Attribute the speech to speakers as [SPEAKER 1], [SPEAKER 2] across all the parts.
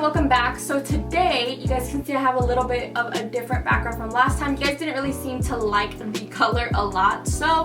[SPEAKER 1] welcome back. So today you guys can see I have a little bit of a different background from last time. You guys didn't really seem to like the color a lot, so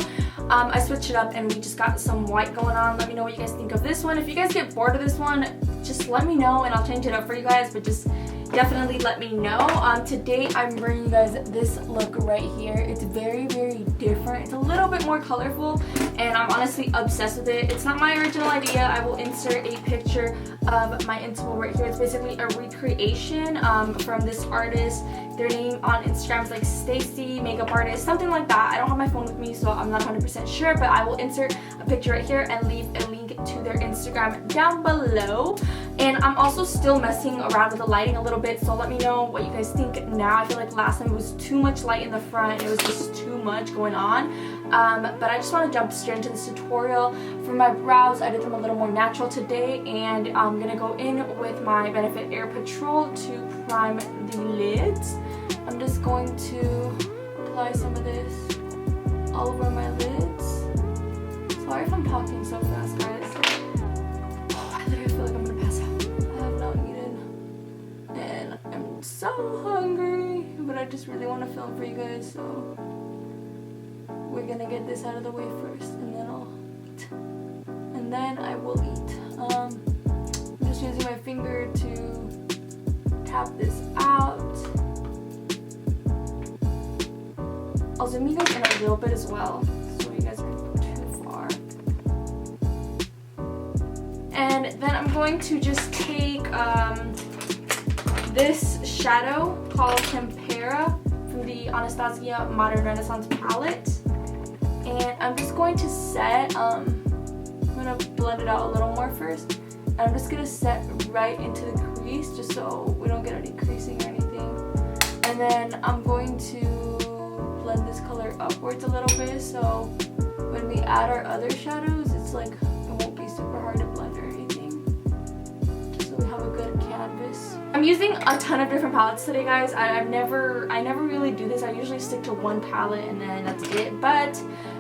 [SPEAKER 1] I switched it up and we just got some white going on. Let me know what you guys think of this one. If you guys get bored of this one, just let me know and I'll change it up for you guys, but just definitely let me know. Today I'm bringing you guys this look right here. It's very different. It's a little bit more colorful and I'm honestly obsessed with it. It's not my original idea. I will insert a picture of my inspo right here. It's basically a recreation from this artist. Their name on Instagram is like Stacy makeup artist, something like that. I don't have my phone with me, so I'm not 100% sure, but I will insert a picture right here and leave a link to their Instagram down below. And I'm also still messing around with the lighting a little bit, so let me know what you guys think now. I feel like last time it was too much light in the front. It was just too much going on. But I just want to jump straight into this tutorial. For my brows, I did them a little more natural today, and I'm going to go in with my Benefit Air Patrol to prime the lids. I'm just going to apply some of this all over my lids. Sorry if I'm talking so fast, guys. I literally feel like I'm going to pass out. I have not eaten, and I'm so hungry, but I just really want to film for you guys, so we're gonna get this out of the way first, and then I'll eat. And then I will eat. I'm just using my finger to tap this out. I'll zoom you guys in a little bit as well, so you guys aren't too far. And then I'm going to just take this shadow called Tempera from the Anastasia Modern Renaissance palette. And I'm just going to set, I'm going to blend it out a little more first. And I'm just going to set right into the crease just so we don't get any creasing or anything. And then I'm going to blend this color upwards a little bit so when we add our other shadows, it's like it won't be super hard to blend or anything. Just so we have a good canvas. I'm using a ton of different palettes today, guys. I never really do this. I usually stick to one palette and then that's it. But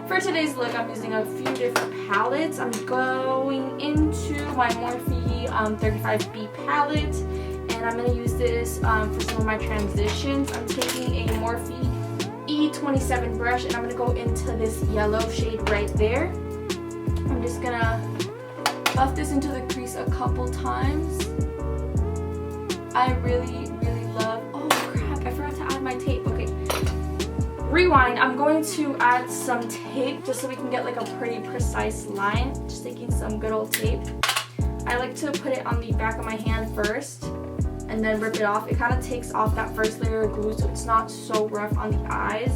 [SPEAKER 1] for today's look, I'm using a few different palettes. I'm going into my Morphe 35B palette, and I'm going to use this for some of my transitions. I'm taking a Morphe E27 brush, and I'm going to go into this yellow shade right there. I'm just going to buff this into the crease a couple times. I really love, oh crap, I forgot to add my tape. Okay, rewind. I'm going to add some tape just so we can get like a pretty precise line. Just taking some good old tape. I like to put it on the back of my hand first and then rip it off. It kind of takes off that first layer of glue so it's not so rough on the eyes.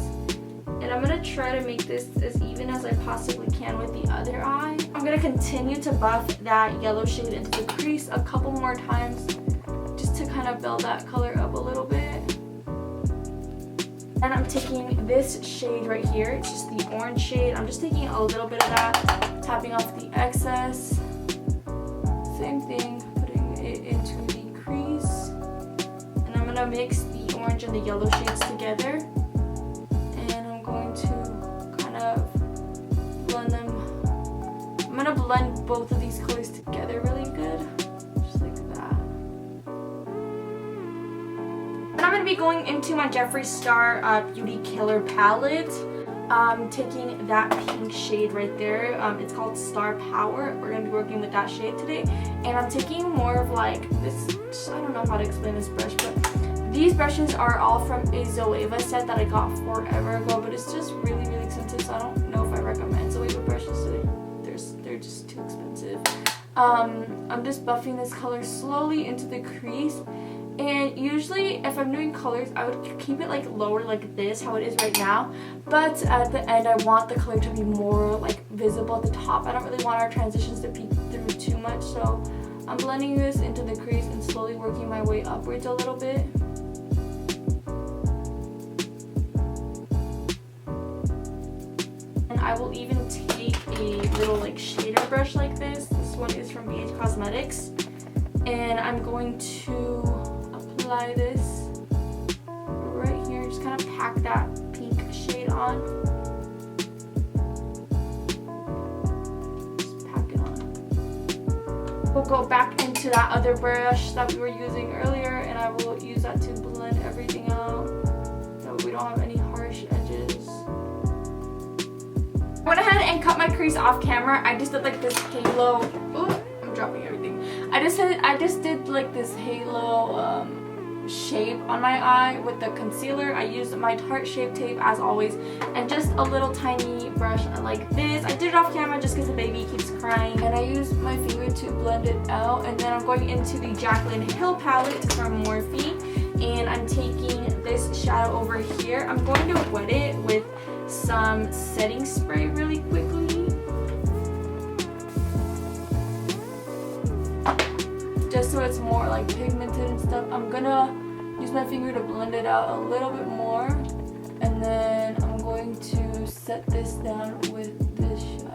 [SPEAKER 1] And I'm going to try to make this as even as I possibly can with the other eye. I'm going to continue to buff that yellow shade into the crease a couple more times just to kind of build that color up a little bit. And I'm taking this shade right here, it's just the orange shade. I'm just taking a little bit of that, tapping off the excess. Same thing, putting it into the crease. And I'm going to mix the orange and the yellow shades together. And I'm going to kind of blend them. I'm going to blend both of these colors together really good. Just like that. I'm going to be going into my Jeffree Star Beauty Killer palette. Taking that pink shade right there. It's called Star Power. We're going to be working with that shade today. And I'm taking more of like this, I don't know how to explain this brush, but these brushes are all from a Zoeva set that I got forever ago, but it's just really expensive, so I don't know if I recommend Zoeva brushes today. They're just too expensive. I'm just buffing this color slowly into the crease. And usually if I'm doing colors, I would keep it like lower like this, how it is right now. But at the end, I want the color to be more like visible at the top. I don't really want our transitions to peek through too much. So I'm blending this into the crease and slowly working my way upwards a little bit. And I will even take a little like shader brush like this. This one is from BH Cosmetics. And I'm going to apply this right here. Just kind of pack that pink shade on. Just pack it on. We'll go back into into that other brush that we were using earlier, and I will use that to blend everything out so we don't have any harsh edges. I went ahead and cut my crease off camera. I just did like this halo. Ooh, I'm dropping everything. I just did like this halo shape on my eye with the concealer. I used my Tarte Shape Tape as always, and just a little tiny brush like this. I did it off camera just because the baby keeps crying, and I used my finger to blend it out. And then I'm going into the Jaclyn Hill palette from Morphe, and I'm taking this shadow over here. I'm going to wet it with some setting spray really quickly. Just so it's more like pigmented and stuff. I'm gonna use my finger to blend it out a little bit more, and then I'm going to set this down with this shadow.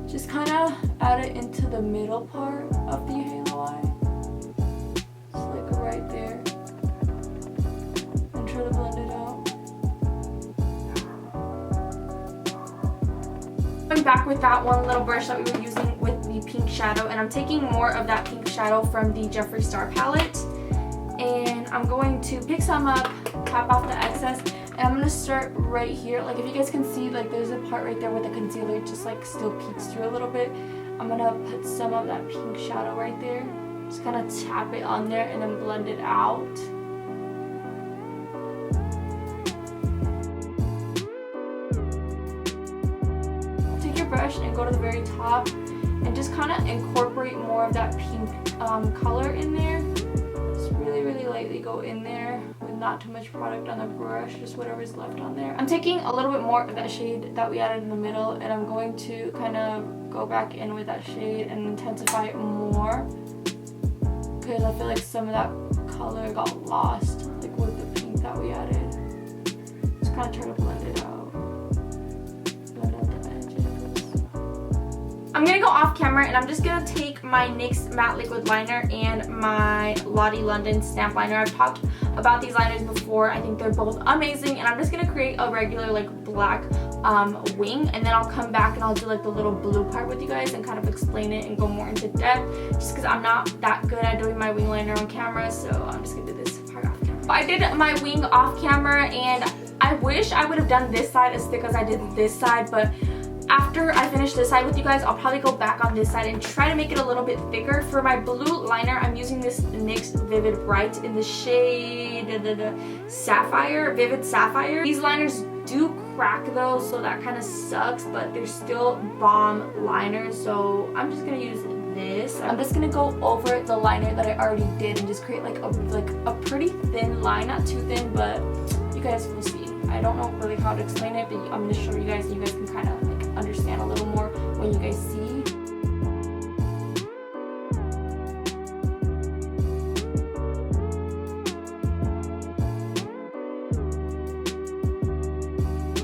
[SPEAKER 1] Just kind of add it into the middle part of the halo eye. Just like right there. And try to blend it out. I'm back with that one little brush that we were using with the pink shadow, and I'm taking more of that pink shadow from the Jeffree Star palette. And I'm going to pick some up, tap off the excess, and I'm gonna start right here. Like if you guys can see, like there's a part right there where the concealer just like still peeks through a little bit. I'm gonna put some of that pink shadow right there. Just kind of tap it on there and then blend it out. Take your brush and go to the very top and just kind of incorporate more of that pink color in there. Just really lightly go in there with not too much product on the brush, just whatever's left on there. I'm taking a little bit more of that shade that we added in the middle, and I'm going to kind of go back in with that shade and intensify it more, because I feel like some of that color got lost like with the pink that we added. Just kind of try to blend it out. Blend out the edges. I'm gonna go off camera, and I'm just gonna take my NYX matte liquid liner and my Lottie London stamp liner. I've talked about these liners before. I think they're both amazing, and I'm just gonna create a regular like black wing, and then I'll come back and I'll do like the little blue part with you guys and kind of explain it and go more into depth, just because I'm not that good at doing my wing liner on camera, so I'm just gonna do this part off camera. But I did my wing off camera, and I wish I would have done this side as thick as I did this side, but after I finish this side with you guys, I'll probably go back on this side and try to make it a little bit thicker. For my blue liner, I'm using this NYX Vivid Bright in the shade Sapphire, Vivid Sapphire. These liners do crack though, so that kind of sucks, but they're still bomb liners, so I'm just gonna use this. I'm just gonna go over the liner that I already did and just create like a pretty thin line, not too thin, but you guys will see. I don't know really how to explain it, but I'm gonna show you guys, and you guys can kind of like understand a little more when you guys see.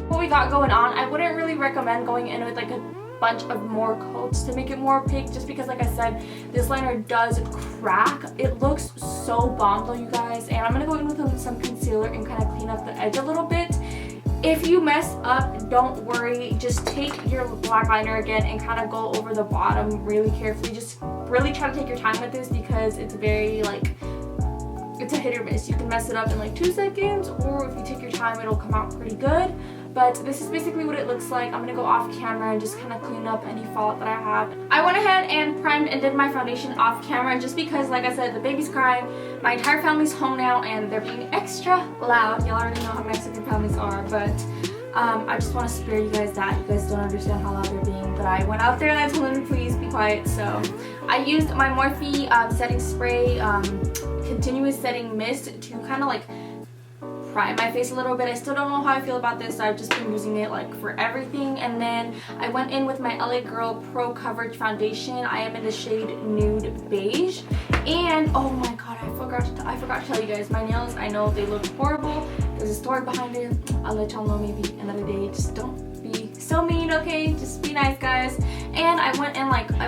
[SPEAKER 1] What we got going on, I wouldn't really recommend going in with like a bunch of more coats to make it more opaque, just because like I said, this liner does crack. It looks so bomb though, you guys, and I'm gonna go in with some concealer and kind of clean up the edge a little bit. If you mess up, don't worry, just take your black liner again and kind of go over the bottom really carefully. Just really try to take your time with this, because it's very like, it's a hit or miss. You can mess it up in like 2 seconds, or if you take your time, it'll come out pretty good. But this is basically what it looks like. I'm gonna go off camera and just kind of clean up any fallout that I have. I went ahead and primed and did my foundation off camera, just because, like I said, the baby's crying. My entire family's home now, and they're being extra loud. Y'all already know how Mexican families are, but I just want to spare you guys that. You guys don't understand how loud they're being, but I went out there and I told them to please be quiet. So I used my Morphe setting spray, continuous setting mist to kind of like prime my face a little bit. I still don't know how I feel about this, so I've just been using it like for everything. And then I went in with my LA Girl Pro Coverage Foundation. I am in the shade Nude Beige. And oh my god, I forgot to tell you guys, my nails, I know they look horrible. There's a story behind it. I'll let y'all know maybe another day. Just don't be so mean, okay? Just be nice, guys. And I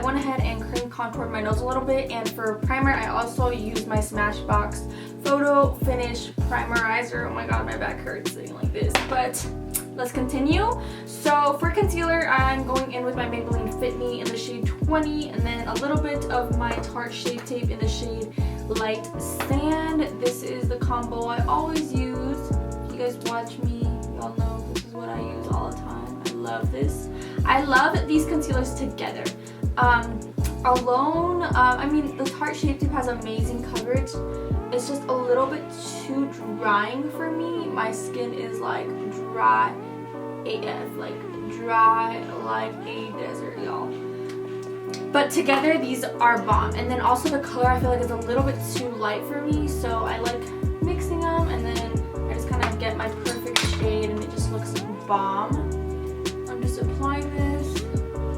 [SPEAKER 1] went ahead and cream contoured my nose a little bit, and for primer I also used my Smashbox Photo Finish Primerizer. Oh my god, my back hurts sitting like this, but let's continue. So for concealer, I'm going in with my Maybelline Fit Me in the shade 20, and then a little bit of my Tarte Shape Tape in the shade Light Sand. This is the combo I always use. If you guys watch me, y'all know this is what I use all the time. I love this. I love these concealers together. Alone, I mean, the Tarte Shape Tape has amazing coverage. It's just a little bit too drying for me. My skin is like dry AF, like dry like a desert, y'all. But together these are bomb. And then also the color I feel like is a little bit too light for me, so I like mixing them, and then I just kind of get my perfect shade and it just looks bomb. I'm just applying this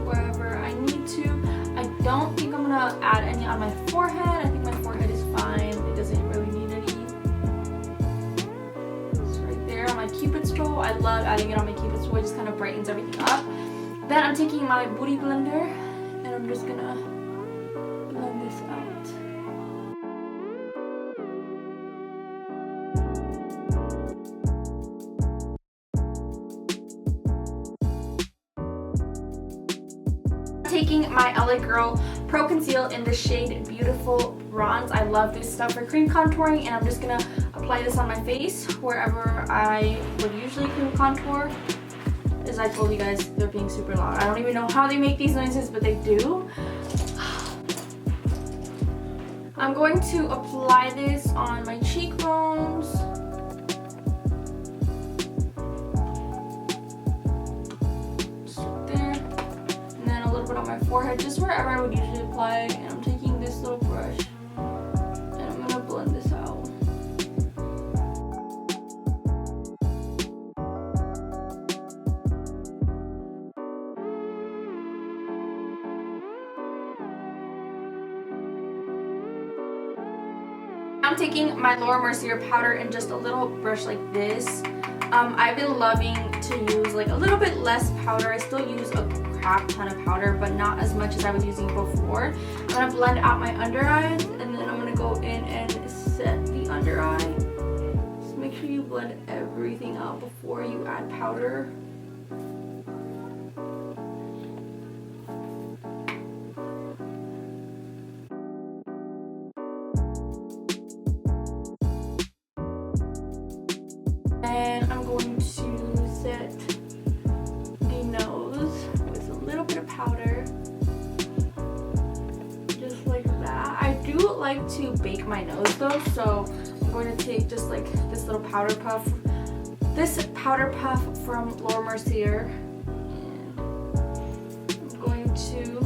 [SPEAKER 1] wherever I need to. I don't think I'm gonna add any on my forehead. I think my forehead is fine. It doesn't really need any. It's right there on my Cupid's bow. I love adding it on my Cupid's bow. It just kind of brightens everything up. Then I'm taking my Booty Blender and I'm just gonna blend this out. Taking my LA Girl Pro Conceal in the shade Beautiful Bronze. I love this stuff for cream contouring, and I'm just gonna apply this on my face wherever I would usually cream contour. As I told you guys, they're being super loud. I don't even know how they make these noises, but they do. I'm going to apply this on my cheekbones. On my forehead, just wherever I would usually apply, and I'm taking this little brush and I'm gonna blend this out. I'm taking my Laura Mercier powder in just a little brush like this. I've been loving to use like a little bit less powder. I still use a crap ton of powder, but not as much as I was using before. I'm gonna blend out my under eyes, and then I'm gonna go in and set the under eye. Just make sure you blend everything out before you add powder. And I'm going to set the nose with a little bit of powder, just like that. I do like to bake my nose though, so I'm going to take just like this little powder puff. This powder puff from Laura Mercier. And I'm going to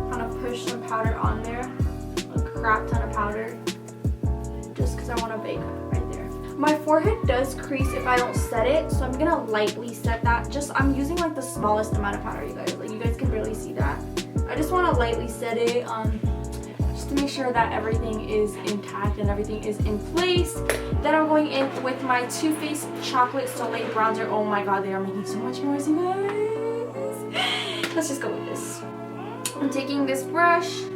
[SPEAKER 1] kind of push some powder on there, a crap ton of powder, just because I want to bake right there. My forehead does crease if I don't set it, so I'm gonna lightly set that. I'm using like the smallest amount of powder, you guys. Like, you guys can barely see that. I just want to lightly set it, just to make sure that everything is intact and everything is in place. Then I'm going in with my Too Faced Chocolate Soleil Bronzer. Oh my god, they are making so much noise, you guys. Let's just go with this. I'm taking this brush. Oh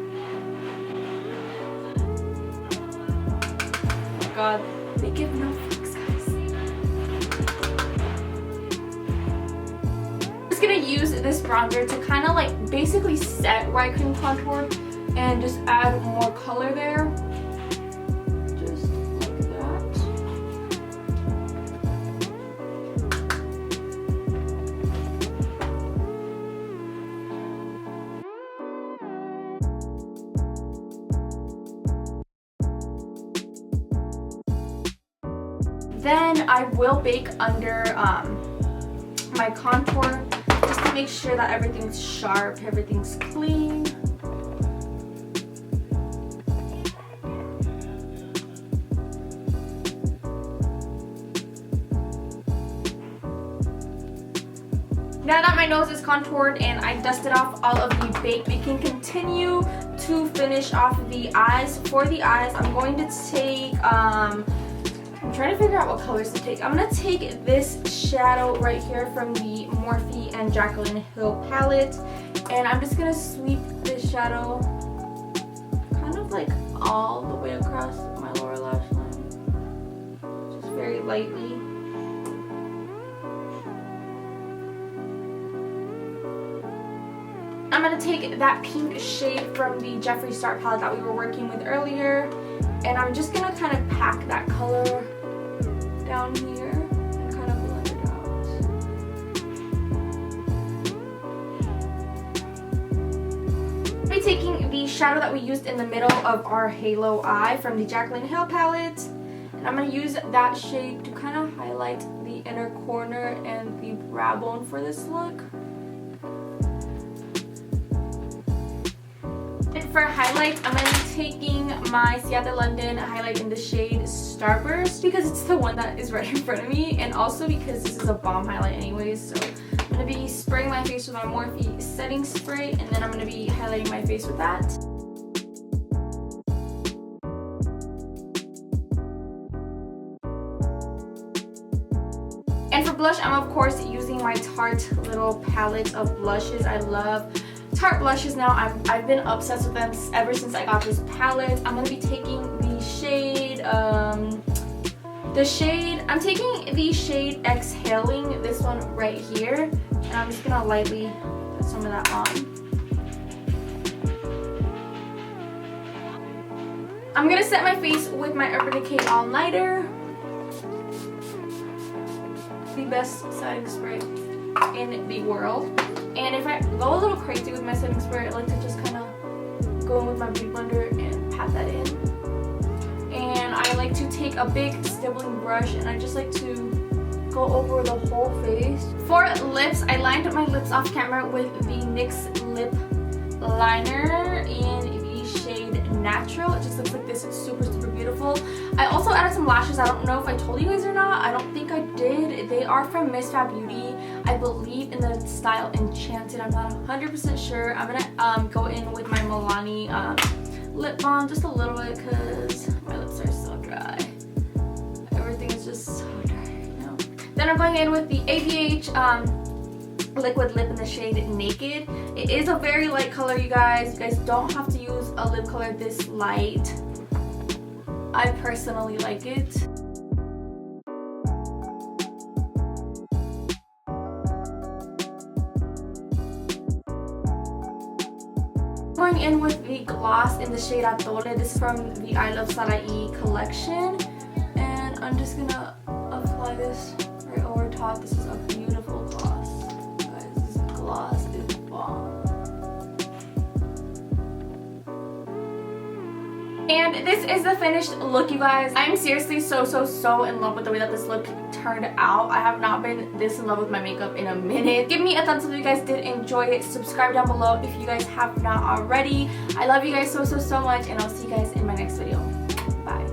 [SPEAKER 1] my god. They give no fucks, guys. I'm just gonna use this bronzer to kind of like basically set where I cream contour and just add more color there. Just like that. Then I will bake under my contour just to make sure that everything's sharp, everything's clean. Now that my nose is contoured and I dusted off all of the bake, we can continue to finish off the eyes. For the eyes, I'm going to take I'm trying to figure out what colors to take. I'm going to take this shadow right here from the Morphe and Jaclyn Hill palette. And I'm just going to sweep this shadow kind of like all the way across my lower lash line. Just very lightly. I'm going to take that pink shade from the Jeffree Star palette that we were working with earlier, and I'm just going to kind of pack that color down here and kind of blend it out. I'll be taking the shadow that we used in the middle of our halo eye from the Jaclyn Hill palette, and I'm going to use that shade to kind of highlight the inner corner and the brow bone for this look. For highlight, I'm going to be taking my Ciaté London highlight in the shade Starburst because it's the one that is right in front of me, and also because this is a bomb highlight anyways. So I'm going to be spraying my face with my Morphe setting spray, and then I'm going to be highlighting my face with that. And for blush, I'm of course using my Tarte little palette of blushes. I love Tarte blushes now. I've been obsessed with them ever since I got this palette. I'm going to be taking the shade, I'm taking the shade Exhaling, this one right here, and I'm just going to lightly put some of that on. I'm going to set my face with my Urban Decay All-Nighter, the best setting spray in the world. And if I go a little crazy with my setting spray, I like to just kind of go in with my beauty blender and pat that in. And I like to take a big stippling brush and I just like to go over the whole face. For lips, I lined up my lips off camera with the NYX lip liner in the shade Natural. It just looks like this. It's super, super beautiful. I also added some lashes. I don't know if I told you guys or not. I don't think I did. They are from Miss Fab Beauty. I believe in the style Enchanted. I'm not 100% sure. I'm gonna go in with my Milani lip balm just a little bit because my lips are so dry. Everything is just so dry right now. Then I'm going in with the ABH liquid lip in the shade Naked. It is a very light color, you guys. You guys don't have to use a lip color this light. I personally like it. Going in with the gloss in the shade Atole. This is from the I Love Sarai collection. And I'm just gonna apply this right over top. This is a beautiful gloss. Guys, this gloss is bomb. And this is the finished look, you guys. I'm seriously so in love with the way that this look turned out. I have not been this in love with my makeup in a minute. Give me a thumbs up if you guys did enjoy it. Subscribe down below if you guys have not already. I love you guys so much, and I'll see you guys in my next video. Bye.